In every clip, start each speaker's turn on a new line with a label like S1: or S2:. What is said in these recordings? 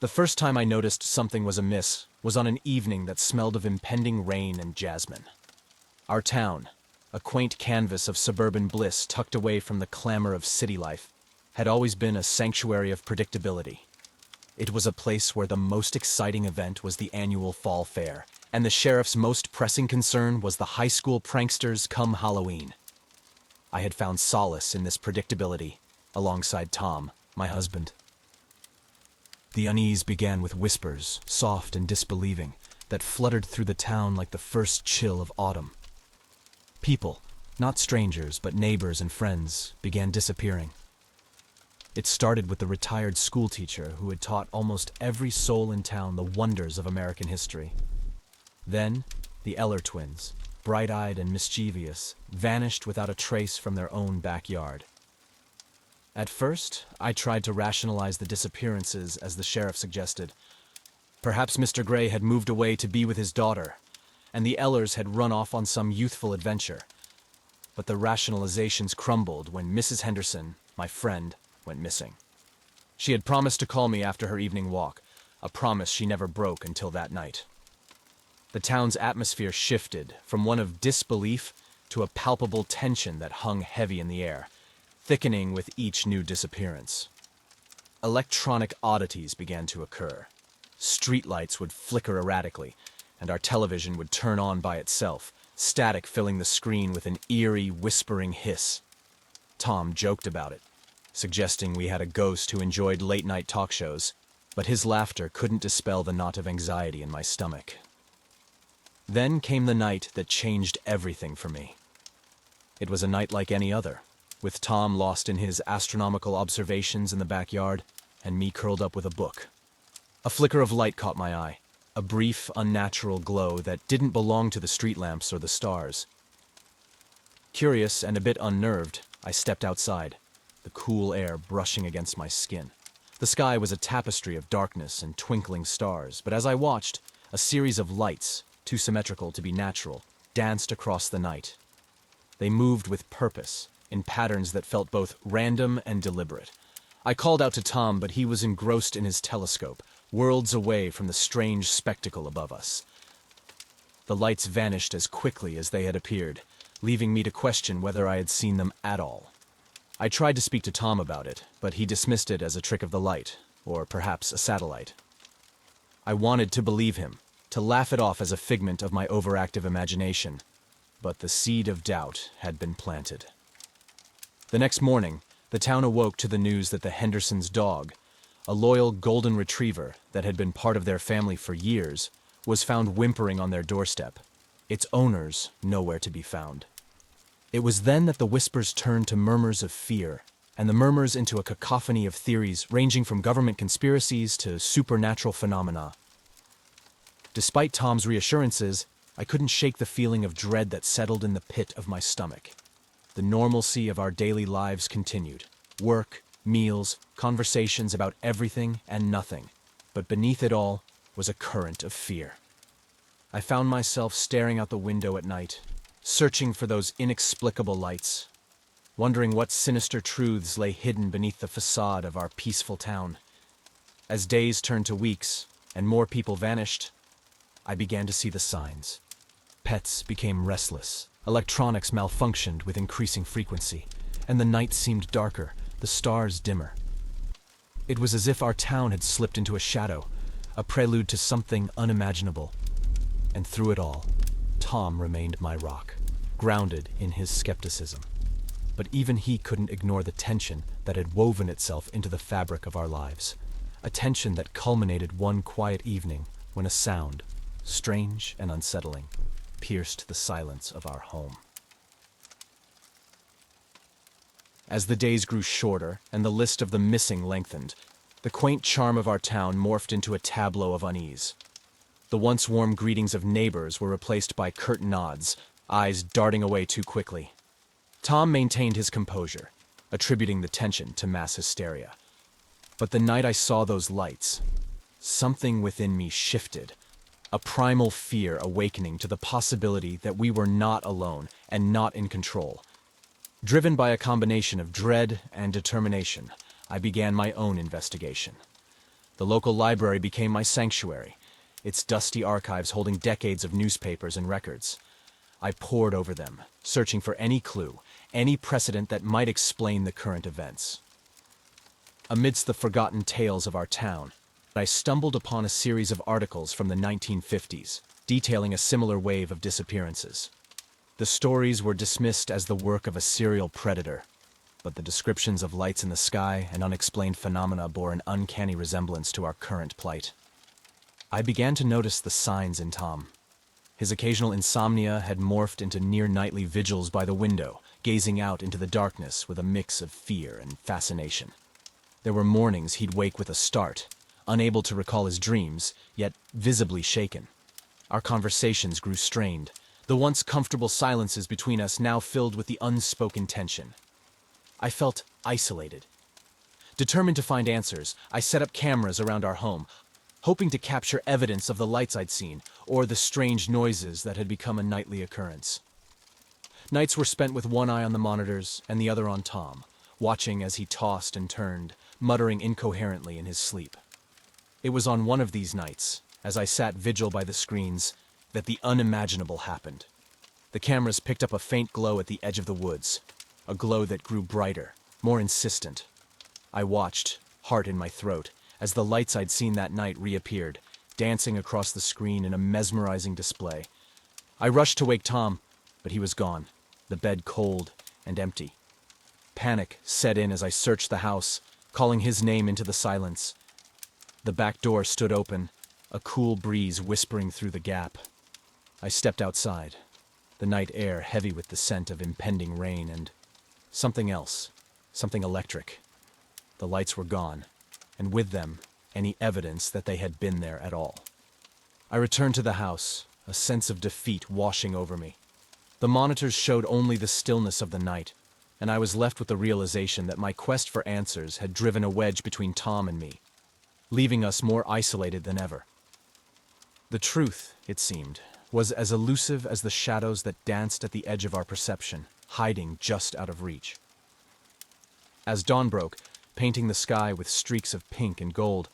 S1: The first time I noticed something was amiss was on an evening that smelled of impending rain and jasmine. Our town, a quaint canvas of suburban bliss tucked away from the clamor of city life, had always been a sanctuary of predictability. It was a place where the most exciting event was the annual fall fair, and the sheriff's most pressing concern was the high school pranksters come Halloween. I had found solace in this predictability, alongside Tom, my husband. The unease began with whispers, soft and disbelieving, that fluttered through the town like the first chill of autumn. People, not strangers but neighbors and friends, began disappearing. It started with the retired schoolteacher who had taught almost every soul in town the wonders of American history. Then, the Eller twins, bright-eyed and mischievous, vanished without a trace from their own backyard. At first, I tried to rationalize the disappearances as the sheriff suggested. Perhaps Mr. Gray had moved away to be with his daughter, and the Ellers had run off on some youthful adventure. But the rationalizations crumbled when Mrs. Henderson, my friend, went missing. She had promised to call me after her evening walk, a promise she never broke until that night. The town's atmosphere shifted from one of disbelief to a palpable tension that hung heavy in the air, thickening with each new disappearance. Electronic oddities began to occur. Streetlights would flicker erratically, and our television would turn on by itself, static filling the screen with an eerie, whispering hiss. Tom joked about it, suggesting we had a ghost who enjoyed late-night talk shows, but his laughter couldn't dispel the knot of anxiety in my stomach. Then came the night that changed everything for me. It was a night like any other, with Tom lost in his astronomical observations in the backyard, and me curled up with a book. A flicker of light caught my eye, a brief, unnatural glow that didn't belong to the street lamps or the stars. Curious and a bit unnerved, I stepped outside, the cool air brushing against my skin. The sky was a tapestry of darkness and twinkling stars, but as I watched, a series of lights, too symmetrical to be natural, danced across the night. They moved with purpose, in patterns that felt both random and deliberate. I called out to Tom, but he was engrossed in his telescope, worlds away from the strange spectacle above us. The lights vanished as quickly as they had appeared, leaving me to question whether I had seen them at all. I tried to speak to Tom about it, but he dismissed it as a trick of the light, or perhaps a satellite. I wanted to believe him, to laugh it off as a figment of my overactive imagination, but the seed of doubt had been planted. The next morning, the town awoke to the news that the Hendersons' dog, a loyal golden retriever that had been part of their family for years, was found whimpering on their doorstep, its owners nowhere to be found. It was then that the whispers turned to murmurs of fear, and the murmurs into a cacophony of theories ranging from government conspiracies to supernatural phenomena. Despite Tom's reassurances, I couldn't shake the feeling of dread that settled in the pit of my stomach. The normalcy of our daily lives continued. Work, meals, conversations about everything and nothing. But beneath it all was a current of fear. I found myself staring out the window at night, searching for those inexplicable lights, wondering what sinister truths lay hidden beneath the facade of our peaceful town. As days turned to weeks and more people vanished, I began to see the signs. Pets became restless. Electronics malfunctioned with increasing frequency, and the night seemed darker, the stars dimmer. It was as if our town had slipped into a shadow, a prelude to something unimaginable. And through it all, Tom remained my rock, grounded in his skepticism. But even he couldn't ignore the tension that had woven itself into the fabric of our lives, a tension that culminated one quiet evening when a sound, strange and unsettling, pierced the silence of our home. As the days grew shorter and the list of the missing lengthened, the quaint charm of our town morphed into a tableau of unease. The once warm greetings of neighbors were replaced by curt nods, eyes darting away too quickly. Tom maintained his composure, attributing the tension to mass hysteria. But the night I saw those lights, something within me shifted, a primal fear awakening to the possibility that we were not alone and not in control. Driven by a combination of dread and determination, I began my own investigation. The local library became my sanctuary, its dusty archives holding decades of newspapers and records. I pored over them, searching for any clue, any precedent that might explain the current events. Amidst the forgotten tales of our town, I stumbled upon a series of articles from the 1950s, detailing a similar wave of disappearances. The stories were dismissed as the work of a serial predator, but the descriptions of lights in the sky and unexplained phenomena bore an uncanny resemblance to our current plight. I began to notice the signs in Tom. His occasional insomnia had morphed into near-nightly vigils by the window, gazing out into the darkness with a mix of fear and fascination. There were mornings he'd wake with a start, unable to recall his dreams, yet visibly shaken. Our conversations grew strained, the once comfortable silences between us now filled with the unspoken tension. I felt isolated. Determined to find answers, I set up cameras around our home, hoping to capture evidence of the lights I'd seen, or the strange noises that had become a nightly occurrence. Nights were spent with one eye on the monitors and the other on Tom, watching as he tossed and turned, muttering incoherently in his sleep. It was on one of these nights, as I sat vigil by the screens, that the unimaginable happened. The cameras picked up a faint glow at the edge of the woods, a glow that grew brighter, more insistent. I watched, heart in my throat, as the lights I'd seen that night reappeared, dancing across the screen in a mesmerizing display. I rushed to wake Tom, but he was gone, the bed cold and empty. Panic set in as I searched the house, calling his name into the silence. The back door stood open, a cool breeze whispering through the gap. I stepped outside, the night air heavy with the scent of impending rain and something else, something electric. The lights were gone, and with them, any evidence that they had been there at all. I returned to the house, a sense of defeat washing over me. The monitors showed only the stillness of the night, and I was left with the realization that my quest for answers had driven a wedge between Tom and me, leaving us more isolated than ever. The truth, it seemed, was as elusive as the shadows that danced at the edge of our perception, hiding just out of reach. As dawn broke, painting the sky with streaks of pink and gold,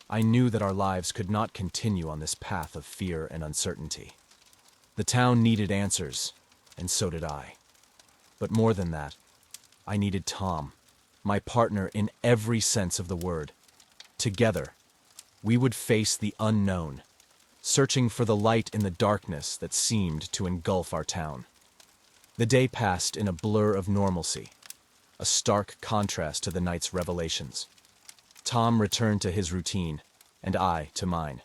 S1: I knew that our lives could not continue on this path of fear and uncertainty. The town needed answers, and so did I. But more than that, I needed Tom, my partner in every sense of the word. Together, we would face the unknown, searching for the light in the darkness that seemed to engulf our town. The day passed in a blur of normalcy, a stark contrast to the night's revelations. Tom returned to his routine, and I to mine.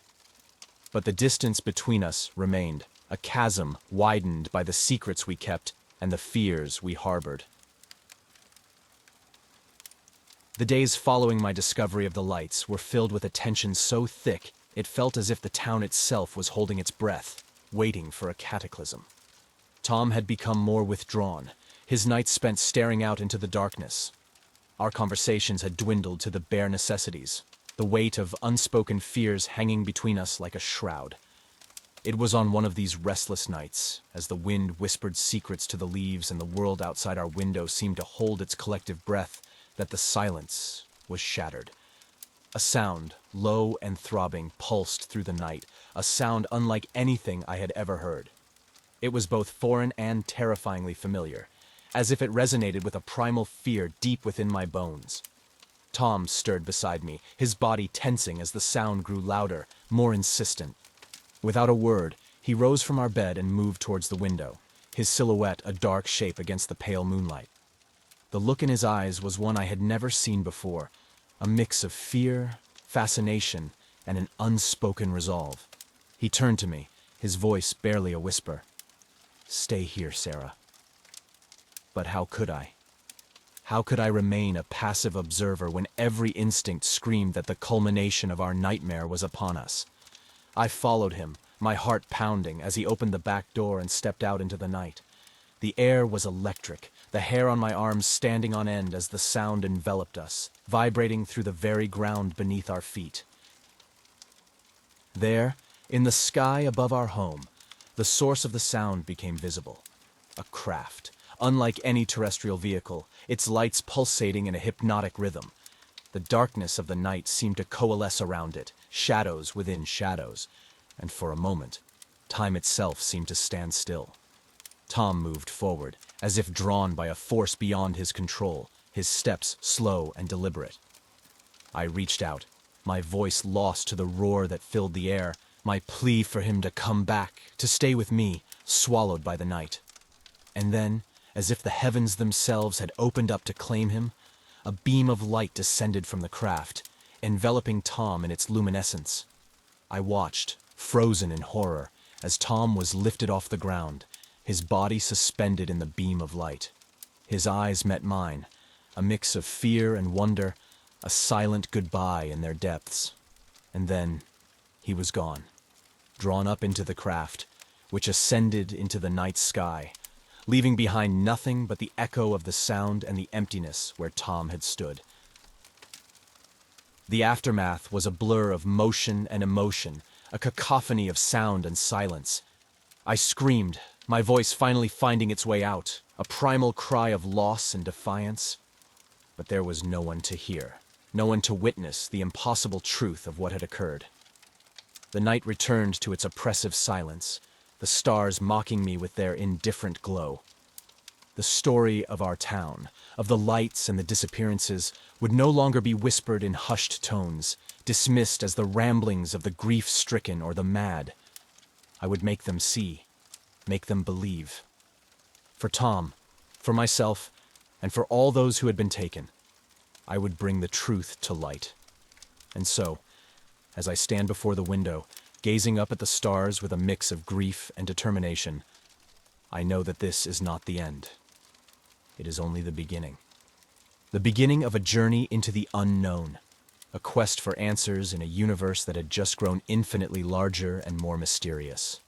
S1: But the distance between us remained, a chasm widened by the secrets we kept and the fears we harbored. The days following my discovery of the lights were filled with a tension so thick it felt as if the town itself was holding its breath, waiting for a cataclysm. Tom had become more withdrawn, his nights spent staring out into the darkness. Our conversations had dwindled to the bare necessities, the weight of unspoken fears hanging between us like a shroud. It was on one of these restless nights, as the wind whispered secrets to the leaves and the world outside our window seemed to hold its collective breath, that the silence was shattered. A sound, low and throbbing, pulsed through the night, a sound unlike anything I had ever heard. It was both foreign and terrifyingly familiar, as if it resonated with a primal fear deep within my bones. Tom stirred beside me, his body tensing as the sound grew louder, more insistent. Without a word, he rose from our bed and moved towards the window, his silhouette a dark shape against the pale moonlight. The look in his eyes was one I had never seen before, a mix of fear, fascination, and an unspoken resolve. He turned to me, his voice barely a whisper. "Stay here, Sarah." But how could I? How could I remain a passive observer when every instinct screamed that the culmination of our nightmare was upon us? I followed him, my heart pounding, as he opened the back door and stepped out into the night. The air was electric, the hair on my arms standing on end as the sound enveloped us, vibrating through the very ground beneath our feet. There, in the sky above our home, the source of the sound became visible. A craft, unlike any terrestrial vehicle, its lights pulsating in a hypnotic rhythm. The The darkness of the night seemed to coalesce around it, shadows within shadows, and for a moment, time itself seemed to stand still. Tom moved forward, as if drawn by a force beyond his control, his steps slow and deliberate. I reached out, my voice lost to the roar that filled the air, my plea for him to come back, to stay with me, swallowed by the night. And then, as if the heavens themselves had opened up to claim him, a beam of light descended from the craft, enveloping Tom in its luminescence. I watched, frozen in horror, as Tom was lifted off the ground, his body suspended in the beam of light. His eyes met mine, a mix of fear and wonder, a silent goodbye in their depths. And then he was gone, drawn up into the craft, which ascended into the night sky, leaving behind nothing but the echo of the sound and the emptiness where Tom had stood. The aftermath was a blur of motion and emotion, a cacophony of sound and silence. I screamed, my voice finally finding its way out, a primal cry of loss and defiance. But there was no one to hear, no one to witness the impossible truth of what had occurred. The night returned to its oppressive silence, the stars mocking me with their indifferent glow. The story of our town, of the lights and the disappearances, would no longer be whispered in hushed tones, dismissed as the ramblings of the grief-stricken or the mad. I would make them see, make them believe. For Tom, for myself, and for all those who had been taken, I would bring the truth to light. And so, as I stand before the window, gazing up at the stars with a mix of grief and determination, I know that this is not the end. It is only the beginning. The beginning of a journey into the unknown, a quest for answers in a universe that had just grown infinitely larger and more mysterious.